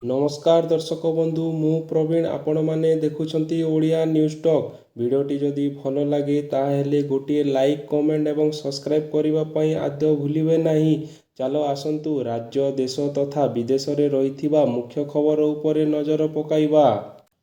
नमस्कार दर्शक बंधु मु प्रवीण आपण माने देखुछंती ओडिया न्यूज टॉक। वीडियोटी जदि भल लगे ताहेले गोटे लाइक कमेंट एवं सब्सक्राइब करने पई आद्य भूलिबे नहीं। चलो आसंतु राज्य देश तथा विदेश रे रहिथिबा मुख्य खबर उपरे नजर पकाइबा।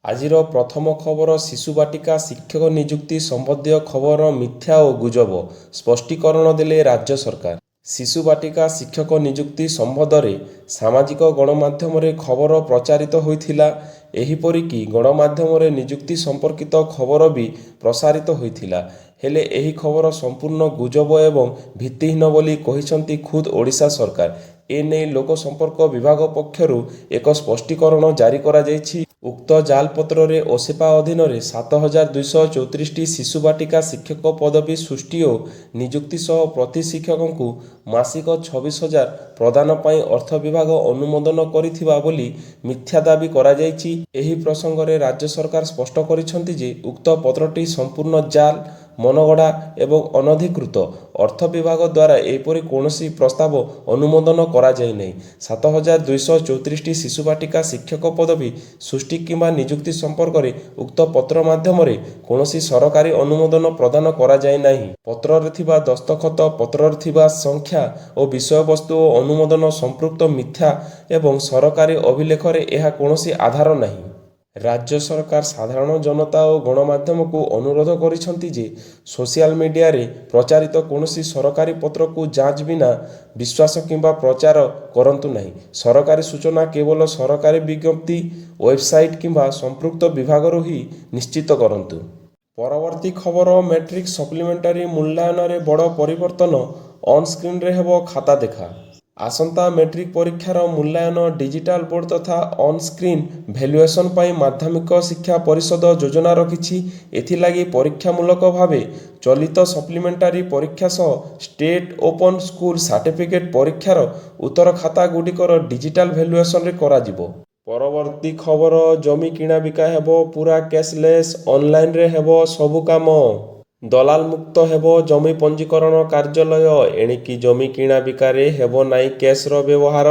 आजिर प्रथम खबर शिशु बाटिका शिक्षक नियुक्ति संबंधी खबर मिथ्या और गुजब स्पष्टीकरण देले राज्य सरकार। शिशु बाटिका शिक्षक नियुक्ति संबंधରେ सामाजिक गणमाध्यमରେ खबर प्रचारित होइथिला। एहिपरिकी गणमाध्यमରେ नियुक्ति संपर्कित खबर भी प्रसारित होइथिला। हेले एही खबर संपूर्ण गुजब एवं भित्तिहीन बोली कहिसंती खुद ओडिशा सरकार। एने लोक संपर्क विभाग पक्षरु एक स्पष्टीकरण जारी करा जायछि। उक्त जालपत्र रे ओसेपा अधीन 7234 शिशु बाटिका शिक्षक पदवी सृष्टि और नियुक्ति सह प्रति शिक्षक को मासिक 26,000 प्रदान पाई अर्थ विभाग अनुमोदन करिथिबा बोली मिथ्या दाबी करा जायछि। एही प्रसंग रे राज्य सरकार स्पष्ट करिसंती जे उक्त पत्रटी संपूर्ण जाल मनगढ़ा एवं अनधिकृत अर्थ विभाग द्वारा एपरि कौनसी प्रस्ताव अनुमोदन करा जाय नहीं। 7234 शिशु बाटिका शिक्षक पदवी सृष्टि किंबा नियुक्ति संपर्क रे उक्त पत्र माध्यम रे कौनसी सरकारी अनुमोदन प्रदान करा जाय नहीं। पत्र रे थिबा दस्तखत पत्र रे थिबा संख्या और विषय वस्तु और अनुमोदन संपृक्त मिथ्या एवं सरकारी अभिलेख रे एहा कौनसी आधार नहीं। राज्य सरकार साधारण जनता और गणमाध्यम को अनुरोध करिसंती जे सोशल मीडिया रे प्रचारित कौनसी सरकारी पत्र को जांच बिना विश्वास किंबा प्रचार करंतु नहीं। सरकारी सूचना केवल सरकारी विज्ञप्ति वेबसाइट किंबा संपृक्त विभाग ही निश्चित करंतु। परवर्ती खबर मैट्रिक सप्लीमेंटारी मूल्यांकन रे बड़ परिवर्तन ऑन स्क्रीन रे हेबो खाता देखा। आसंता मैट्रिक परीक्षार मूल्यांकन डिजिटल बोर्ड तथा ऑन स्क्रीन भैल्युएसन पाई माध्यमिक शिक्षा परिषद योजना रखिछि। एथिलागी परीक्षामूलक भावे चलित सप्लीमेंटारी परीक्षा सह स्टेट ओपन स्कूल सर्टिफिकेट परीक्षार उत्तर खाता गुडिकर डिजिटल भैल्युएसन रे कराजिबो। परवर्ती खबर जमी किणा बिका हेबो पूरा कैशलेस ऑनलाइन रे हेबो सबु काम। दलाल मुक्त हेबो जमी पंजीकरण कार्यालय। एणिकी जमी किणा बिकारे हेबो नाई कैश रो व्यवहार।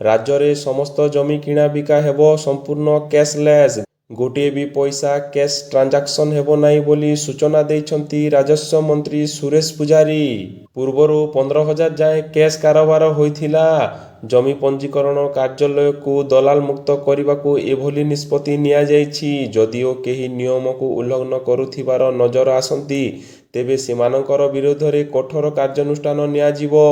राज्य रे समस्त जमी किणा बिका हेबो संपूर्ण कैशलेस। गोटे भी पैसा कैश ट्रांजैक्शन हेबो नाई बोली सूचना देइछंती राजस्व मंत्री सुरेश पुजारी। पूर्वरु 15,000 जाए कैश कारोबार होइथिला। जमी पंजीकरण कार्यालय को दलाल मुक्त करने एभली निष्पत्ति निया जायछि। जदिओ केही नियम को उल्लंघन करुथिबार नजर आसंती तेबे सेमानकर विरोध रे कठोर कार्यानुष्ठान नियाजिबो।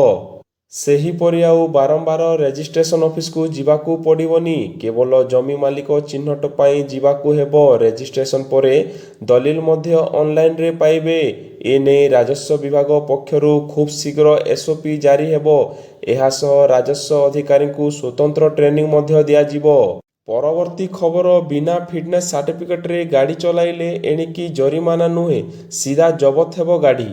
सेहीपरि आउ बारंबार रेजिस्ट्रेशन ऑफिस को जीवाकू पड़िबनी। केवल जमी मालिक चिन्हट पाई जीवाकू हेबो। रेजिस्ट्रेशन परे दलिल मध्य ऑनलाइन रे पाइबे। एने राजस्व विभाग पक्षरु खूब शीघ्र एसओपी जारी हेबो। एहा सह राजस्व अधिकारी को स्वतंत्र ट्रेनिंग मध्य दियाजिबो। परवर्ती खबर बिना फिटनेस सर्टिफिकेट रे गाड़ी चलाइले एणिकी जरिमाना नुहे सीधा जबत हेबो गाड़ी।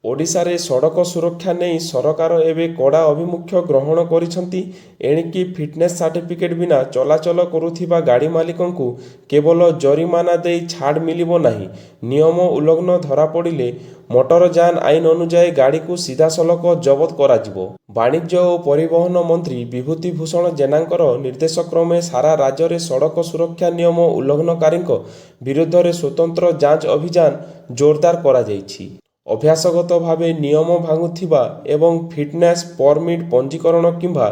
ओडिशा रे सड़क सुरक्षा नहीं सरकार एवं कड़ा अभिमुख्य ग्रहण करिसंती। एणिकी फिटनेस सर्टिफिकेट बिना चलाचल करुथिबा गाड़ी मालिकन को केवल जरिमाना देई छाड़ मिलिबो नहीं। नियम उल्लंघन धरा पड़िले मोटरयान आईन अनुसार गाड़ी को सीधासलख जबत कराजिबो। वाणिज्य और परिवहन मंत्री विभूति भूषण जेनांकर निर्देश क्रमे सारा राज्य रे सड़क सुरक्षा नियम उल्लंघनकारी विरुद्ध रे स्वतंत्र जांच अभियान जोरदार करा जायछि। अभ्यासगत भावे नियम भांगुथिबा एवं फिटनेस परमिट पंजीकरण किंबा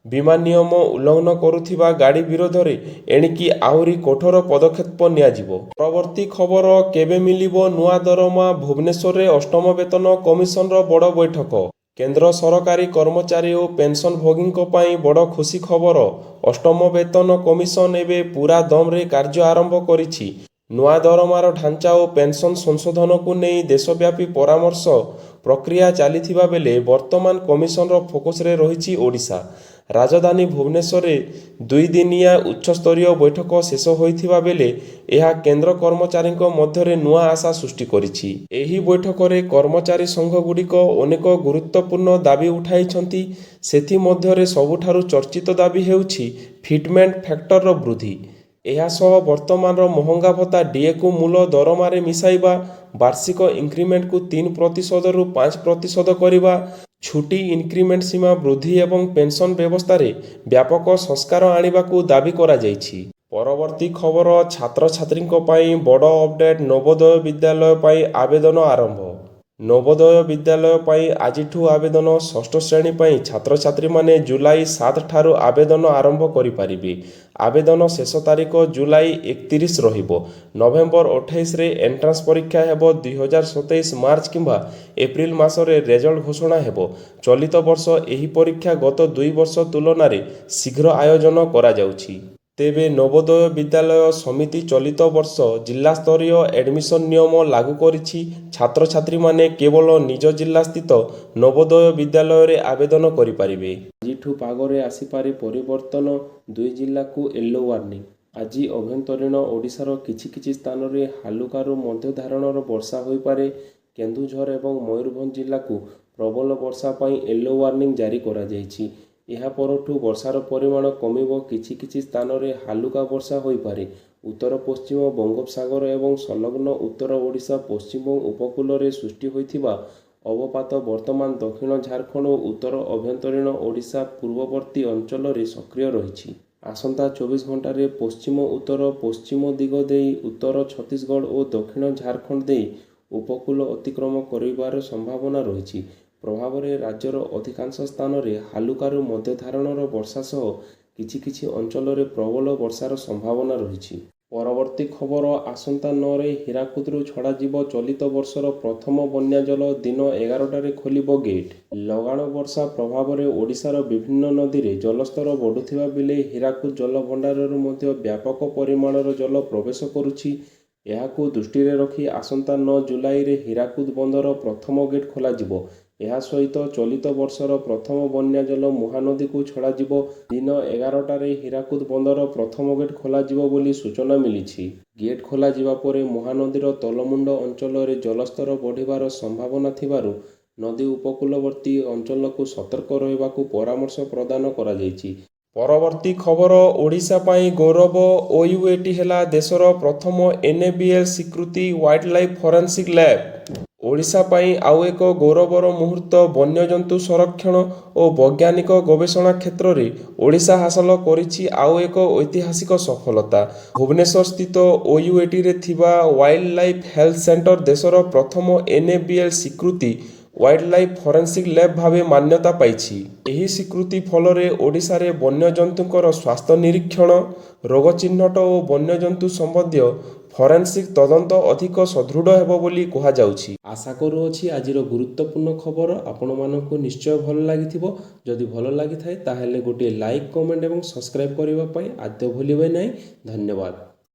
बीमा नियम उल्लंघन करुथिबा गाड़ी विरोध रे एणिकी आहुरी कठोर पदक्षेप नियाजिबो। परवर्ती खबर केबे मिलिबो नुआ दरमा। भुवनेश्वर रे अष्टम वेतन कमिशन रो बड़ बैठक। केंद्र सरकारी कर्मचारी और पेंशन भोगी पाई बड़ खुशी खबर। अष्टम वेतन कमिशन एबे पूरा दम रे कार्य आरंभ करिछि। नुआ दरमार ढांचा और पेंशन संशोधन को नहीं देशव्यापी परामर्श प्रक्रिया चली बेले वर्तमान कमिशन रो फोकस रे रही ओडिशा। राजधानी भुवनेश्वर रे 2 दिनिया उच्चस्तरीय बैठक शेष होइथिबा बेले यह केंद्र कर्मचारी मध्य नुआ आशा सृष्टि करिछि। एही बैठक रे कर्मचारी संघ गुड़िक अनेक गुरुत्वपूर्ण दाबी उठाइछंती। सेथि मध्य रे सबुठारु चर्चित दाबी हेउछि फिटमेंट फैक्टर रो वृद्धि। एहासह वर्तमान महंगा भत्ता डीए को मूल दरमारे मिसाइबा। वार्षिक इंक्रीमेंट को 3% रु 5% करिबा। ଛୁଟି ଇନକ୍ରିମେଣ୍ଟ ସୀମା ବୃଦ୍ଧି ଏବଂ ପେନ୍ସନ୍ ବ୍ୟବସ୍ଥାରେ ବ୍ୟାପକ ସଂସ୍କାର ଆଣିବାକୁ ଦାବି କରାଯାଇଛି। ପରବର୍ତ୍ତୀ ଖବର ଛାତ୍ରଛାତ୍ରୀଙ୍କ ପାଇଁ ବଡ଼ ଅପଡେଟ୍ ନବୋଦୟ ବିଦ୍ୟାଳୟ ପାଇଁ ଆବେଦନ ଆରମ୍ଭ। ନବୋଦୟ ବିଦ୍ୟାଳୟ ପାଇଁ ଆଜିଠୁ ଆବେଦନ ଷଷ୍ଠ ଶ୍ରେଣୀ ପାଇଁ ଛାତ୍ରଛାତ୍ରୀମାନେ ଜୁଲାଇ 7 ଠାରୁ ଆବେଦନ ଆରମ୍ଭ କରିପାରିବେ। ଆବେଦନ ଶେଷ ତାରିଖ ଜୁଲାଇ 31 ରହିବ। ନଭେମ୍ବର 28ରେ ଏଣ୍ଟ୍ରାନ୍ସ ପରୀକ୍ଷା ହେବ। 2027 ମାର୍ଚ୍ଚ କିମ୍ବା ଏପ୍ରିଲ ମାସରେ ରେଜଲ୍ଟ ଘୋଷଣା ହେବ। ଚଳିତ ବର୍ଷ ଏହି ପରୀକ୍ଷା ଗତ 2 ବର୍ଷ ତୁଳନାରେ ଶୀଘ୍ର ଆୟୋଜନ କରାଯାଉଛି। ତେବେ ନବୋଦୟ ବିଦ୍ୟାଳୟ ସମିତି ଚଳିତ ବର୍ଷ ଜିଲ୍ଲାସ୍ତରୀୟ ଏଡମିସନ୍ ନିୟମ ଲାଗୁ କରିଛି। ଛାତ୍ରଛାତ୍ରୀମାନେ କେବଳ ନିଜ ଜିଲ୍ଲାସ୍ଥିତ ନବୋଦୟ ବିଦ୍ୟାଳୟରେ ଆବେଦନ କରିପାରିବେ। ଆଜିଠୁ ପାଗରେ ଆସିପାରେ ପରିବର୍ତ୍ତନ, 2 ଜିଲ୍ଲାକୁ ୟେଲୋ ୱାର୍ଣ୍ଣିଂ। ଆଜି ଆଭ୍ୟନ୍ତରୀଣ ଓଡ଼ିଶାର କିଛି କିଛି ସ୍ଥାନରେ ହାଲୁକାରୁ ମଧ୍ୟମ ଧରଣର ବର୍ଷା ହୋଇପାରେ। କେନ୍ଦୁଝର ଏବଂ ମୟୂରଭଞ୍ଜ ଜିଲ୍ଲାକୁ ପ୍ରବଳ ବର୍ଷା ପାଇଁ ୟେଲୋ ୱାର୍ଣ୍ଣିଂ ଜାରି କରାଯାଇଛି। ଏହା ପରଠୁ ବର୍ଷାର ପରିମାଣ କମିବ। କିଛି କିଛି ସ୍ଥାନରେ ହାଲୁକା ବର୍ଷା ହୋଇପାରେ। ଉତ୍ତର ପଶ୍ଚିମ ବଙ୍ଗୋପସାଗର ଏବଂ ସଂଲଗ୍ନ ଉତ୍ତର ଓଡ଼ିଶା ପଶ୍ଚିମ ଉପକୂଳରେ ସୃଷ୍ଟି ହୋଇଥିବା ଅବପାତ ବର୍ତ୍ତମାନ ଦକ୍ଷିଣ ଝାରଖଣ୍ଡ ଓ ଉତ୍ତର ଆଭ୍ୟନ୍ତରୀଣ ଓଡ଼ିଶା ପୂର୍ବବର୍ତ୍ତୀ ଅଞ୍ଚଳରେ ସକ୍ରିୟ ରହିଛି। ଆସନ୍ତା 24 ଘଣ୍ଟାରେ ପଶ୍ଚିମ ଉତ୍ତର ପଶ୍ଚିମ ଦିଗ ଦେଇ ଉତ୍ତର ଛତିଶଗଡ଼ ଓ ଦକ୍ଷିଣ ଝାରଖଣ୍ଡ ଦେଇ ଉପକୂଳ ଅତିକ୍ରମ କରିବାର ସମ୍ଭାବନା ରହିଛି। ପ୍ରଭାବରେ ରାଜ୍ୟର ଅଧିକାଂଶ ସ୍ଥାନରେ ହାଲୁକାରୁ ମଧ୍ୟ ଧରଣର ବର୍ଷା ସହ କିଛି କିଛି ଅଞ୍ଚଳରେ ପ୍ରବଳ ବର୍ଷାର ସମ୍ଭାବନା ରହିଛି। ପରବର୍ତ୍ତୀ ଖବର ଆସନ୍ତା 9ରେ ହୀରାକୁଦରୁ ଛଡ଼ାଯିବ ଚଳିତ ବର୍ଷର ପ୍ରଥମ ବନ୍ୟାଜଳ। ଦିନ 11ଟାରେ ଖୋଲିବ ଗେଟ୍। ଲଗାଣ ବର୍ଷା ପ୍ରଭାବରେ ଓଡ଼ିଶାର ବିଭିନ୍ନ ନଦୀରେ ଜଳସ୍ତର ବଢ଼ୁଥିବା ବେଳେ ହୀରାକୁଦ ଜଳଭଣ୍ଡାରରୁ ମଧ୍ୟ ବ୍ୟାପକ ପରିମାଣର ଜଳ ପ୍ରବେଶ କରୁଛି। ଏହାକୁ ଦୃଷ୍ଟିରେ ରଖି ଆସନ୍ତା 9 ଜୁଲାଇରେ ହୀରାକୁଦ ବନ୍ଦର ପ୍ରଥମ ଗେଟ୍ ଖୋଲାଯିବ। ଏହା ସହିତ ଚଳିତ ବର୍ଷର ପ୍ରଥମ ବନ୍ୟାଜଳ ମହାନଦୀକୁ ଛଡ଼ାଯିବ। ଦିନ 11ଟାରେ ହୀରାକୁଦ ବନ୍ଦର ପ୍ରଥମ ଗେଟ୍ ଖୋଲାଯିବ ବୋଲି ସୂଚନା ମିଳିଛି। ଗେଟ୍ ଖୋଲାଯିବା ପରେ ମହାନଦୀର ତଳମୁଣ୍ଡ ଅଞ୍ଚଳରେ ଜଳସ୍ତର ବଢ଼ିବାର ସମ୍ଭାବନା ଥିବାରୁ ନଦୀ ଉପକୂଳବର୍ତ୍ତୀ ଅଞ୍ଚଳକୁ ସତର୍କ ରହିବାକୁ ପରାମର୍ଶ ପ୍ରଦାନ କରାଯାଇଛି। ପରବର୍ତ୍ତୀ ଖବର ଓଡ଼ିଶା ପାଇଁ ଗୌରବ। OUAT ହେଲା ଦେଶର ପ୍ରଥମ NABL ସ୍ୱୀକୃତ ୱାଇଲ୍ଡଲାଇଫ୍ ଫରେନ୍ସିକ୍ ଲ୍ୟାବ୍। ଓଡ଼ିଶା ପାଇଁ ଆଉ ଏକ ଗୌରବର ମୁହୂର୍ତ୍ତ। ବନ୍ୟଜନ୍ତୁ ସଂରକ୍ଷଣ ଓ ବୈଜ୍ଞାନିକ ଗବେଷଣା କ୍ଷେତ୍ରରେ ଓଡ଼ିଶା ହାସଲ କରିଛି ଆଉ ଏକ ଐତିହାସିକ ସଫଳତା। ଭୁବନେଶ୍ୱର ସ୍ଥିତ OUATରେ ଥିବା ୱାଇଲ୍ଡ ଲାଇଫ୍ ହେଲ୍ଥ ସେଣ୍ଟର ଦେଶର ପ୍ରଥମ NABL ସ୍ୱୀକୃତ ୱାଇଲ୍ଡଲାଇଫ୍ ଫରେନ୍ସିକ୍ ଲ୍ୟାବ୍ ଭାବେ ମାନ୍ୟତା ପାଇଛି। ଏହି ସ୍ୱୀକୃତି ଫଳରେ ଓଡ଼ିଶାରେ ବନ୍ୟଜନ୍ତୁଙ୍କର ସ୍ୱାସ୍ଥ୍ୟ ନିରୀକ୍ଷଣ, ରୋଗ ଚିହ୍ନଟ ଓ ବନ୍ୟଜନ୍ତୁ ସମ୍ବନ୍ଧୀୟ ଫରେନ୍ସିକ୍ ତଦନ୍ତ ଅଧିକ ସୁଦୃଢ଼ ହେବ ବୋଲି କୁହାଯାଉଛି। ଆଶା କରୁଅଛି ଆଜିର ଗୁରୁତ୍ୱପୂର୍ଣ୍ଣ ଖବର ଆପଣମାନଙ୍କୁ ନିଶ୍ଚୟ ଭଲ ଲାଗିଥିବ। ଯଦି ଭଲ ଲାଗିଥାଏ ତାହେଲେ ଗୋଟିଏ ଲାଇକ୍, କମେଣ୍ଟ ଏବଂ ସବସ୍କ୍ରାଇବ୍ କରିବା ପାଇଁ ଆଦୌ ଭୁଲିବେ ନାହିଁ। ଧନ୍ୟବାଦ।